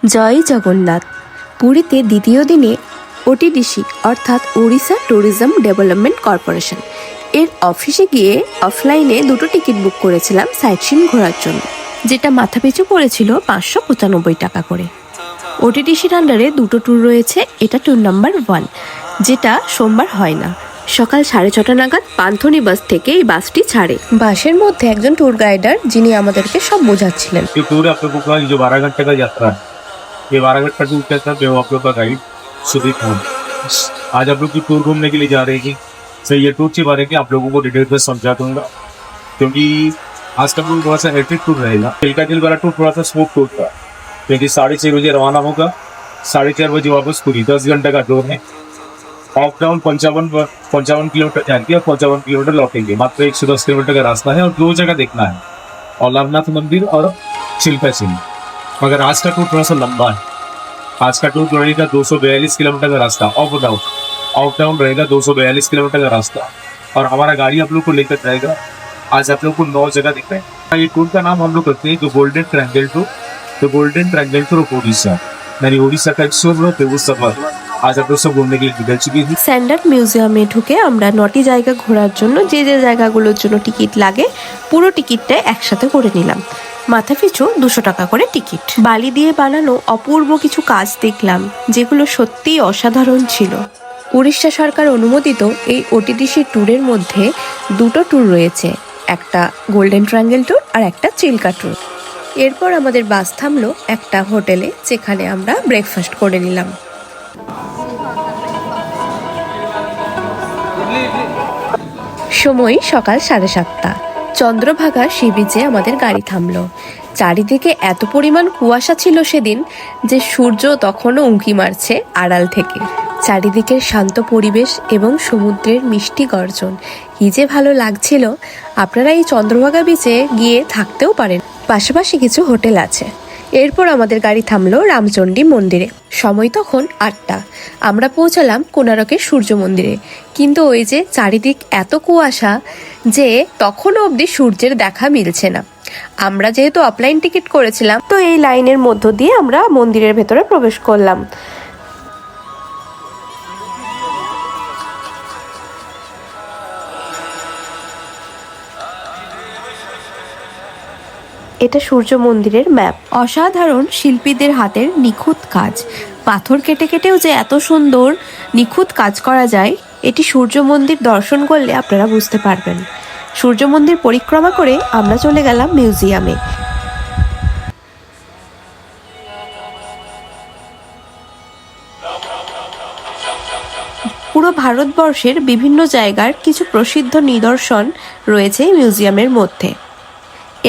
জয় জগন্নাথ। পুরীতে দ্বিতীয় দিনে ওটিডিসি অর্থাৎ ওড়িশা ট্যুরিজম ডেভেলপমেন্ট কর্পোরেশন এর অফিসে গিয়ে অফলাইনে দুটো টিকিট বুক করেছিলাম সাইট সিন ঘোরার জন্য, যেটা মাথাপিছু পড়েছিল 595 টাকা করে। ওটিডিসির আন্ডারে দুটো ট্যুর রয়েছে, এটা ট্যুর নাম্বার 1, যেটা সোমবার হয় না। সকাল 6:30 নাগাদ পান্থনি বাস থেকে এই বাসটি ছাড়ে। বাসের মধ্যে একজন ট্যুর গাইডার, যিনি আমাদেরকে সব বোঝাচ্ছিলেন। ये टूर आप लोगों का जो 12 घंटे का यात्रा है, ये 12 घंटे का टूर कैसा है, आप लोग का गाइड सुदीप है। आज आप लोग की टूर घूमने के लिए जा रहे हैं। सही ये टूर के बारे में आप लोगों को डिटेल में समझा दूंगा, क्योंकि आज का टूर थोड़ा सा हेक्टिक टूर रहेगा। चिल्का दिल वाला टूर थोड़ा सा स्मूथ टूर था, क्योंकि 6:30 बजे रवाना होगा, 4:30 बजे वापस पूरी 10 घंटे का टूर है। ऑफ डाउन 55 किलोमीटर जाएंगे और 55 किलोमीटर लौटेंगे। मात्र 110 किलोमीटर का रास्ता है और 2 जगह देखना है, औलारनाथ मंदिर और शिल्पा सिंह। मगर आज का टूर थोड़ा सा लंबा है। आज का टूर रहेगा 242 किलोमीटर का रास्ता, ऑफ डाउन रहेगा 242 किलोमीटर का रास्ता, और हमारा गाड़ी आप लोग को लेकर जाएगा। आज आप लोग को 9 जगह दिख रहे हैं। ये टूर का नाम हम लोग करते हैं the golden triangle tour of Odisha, यानी ओडिशा का एक सुबह सफर। आज आप लोग सब घूमने के लिए निकल चुकी है। স্যান্ডার্ড মিউজিয়ামে ঢুকে আমরা 9টি জায়গা ঘোরার জন্য যে যে জায়গাগুলোর জন্য টিকিট লাগে পুরো টিকিটটা একসাথে করে নিলাম। মাথাপিছু 200 টাকা করে টিকিট। বালি দিয়ে বানানো অপূর্ব কিছু কাজ দেখলাম, যেগুলো সত্যিই অসাধারণ ছিল। উড়িষ্যা সরকার অনুমোদিত এই ওটিডিসি ট্যুরের মধ্যে দুটো ট্যুর রয়েছে, একটা গোল্ডেন ট্রায়াঙ্গেল ট্যুর আর একটা চিল্কা ট্যুর। এরপর আমাদের বাস থামলো একটা হোটেলে, যেখানে আমরা ব্রেকফাস্ট করে নিলাম। সময় সকাল 7:30। চন্দ্রভাগা সি বিচে আমাদের গাড়ি থামলো। চারিদিকে এত পরিমাণ কুয়াশা ছিল সেদিন যে সূর্য তখনও উঁকি মারছে আড়াল থেকে। চারিদিকের শান্ত পরিবেশ এবং সমুদ্রের মিষ্টি গর্জন কি যে ভালো লাগছিল। আপনারা এই চন্দ্রভাগা বিচে গিয়ে থাকতেও পারেন, পাশাপাশি কিছু হোটেল আছে। এরপর আমাদের গাড়ি থামলো রামচণ্ডী মন্দিরে। সময় তখন 8টা। আমরা পৌঁছালাম কোণারকের সূর্য মন্দিরে, কিন্তু ওই যে চারিদিক এত কুয়াশা যে তখনও অবধি সূর্যের দেখা মিলছে না। আমরা যেহেতু অফলাইন টিকিট করেছিলাম, তো এই লাইনের মধ্য দিয়ে আমরা মন্দিরের ভেতরে প্রবেশ করলাম। এটা সূর্য মন্দিরের ম্যাপ। অসাধারণ শিল্পীদের হাতের নিখুঁত কাজ। পাথর কেটে কেটেও যে এত সুন্দর নিখুঁত কাজ করা যায়, এটি সূর্য মন্দির দর্শন করলে আপনারা বুঝতে পারবেন। সূর্য মন্দির পরিক্রমা করে আমরা চলে গেলাম মিউজিয়ামে। পুরো ভারতবর্ষের বিভিন্ন জায়গার কিছু প্রসিদ্ধ নিদর্শন রয়েছে মিউজিয়ামের মধ্যে।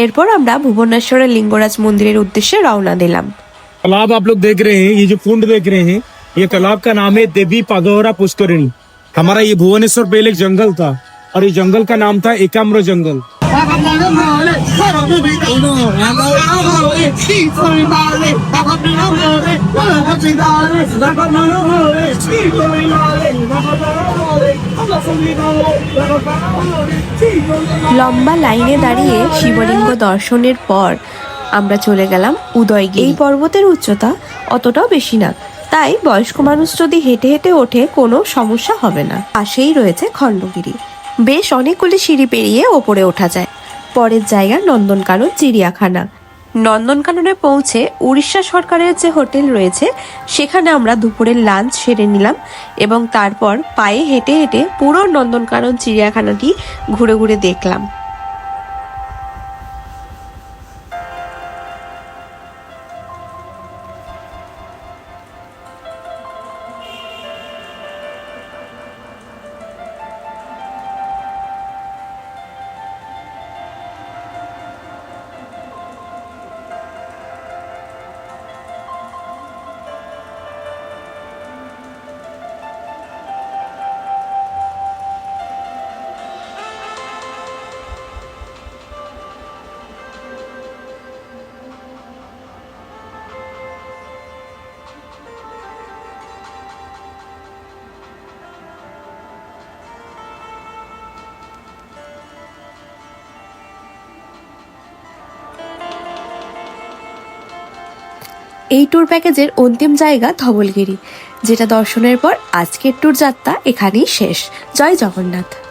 এরপর আমরা ভুবনেশ্বরের লিঙ্গরাজ মন্দিরের উদ্দেশ্যে রওনা দিলাম। तालाब आप लोग देख रहे हैं, ये जो कुंड देख रहे हैं, ये तालाब का नाम है देवी पागोरा पुष्करिणी। हमारा ये भुवनेश्वर पहले एक जंगल था, और ये जंगल का नाम था एकाम्र जंगल। লম্বা লাইনে দাঁড়িয়ে শিবলিঙ্গ দর্শনের পর আমরা চলে গেলাম উদয়গিরি। এই পর্বতের উচ্চতা অতটাও বেশি না, তাই বয়স্ক মানুষ যদি হেঁটে হেঁটে ওঠে কোনো সমস্যা হবে না। পাশেই রয়েছে খণ্ডগিরি, বেশ অনেকগুলি সিঁড়ি পেরিয়ে ওপরে ওঠা যায়। পরের জায়গা নন্দনকানন চিড়িয়াখানা। নন্দনকাননে পৌঁছে উড়িষ্যা সরকারের যে হোটেল রয়েছে সেখানে আমরা দুপুরের লাঞ্চ সেরে নিলাম এবং তারপর পায়ে হেঁটে হেঁটে পুরো নন্দনকানন চিড়িয়াখানাটি ঘুরে ঘুরে দেখলাম। এই ট্যুর প্যাকেজের অন্তিম জায়গা ধবলগিরি, যেটা দর্শনের পর আজকের ট্যুর যাত্রা এখানেই শেষ। জয় জগন্নাথ।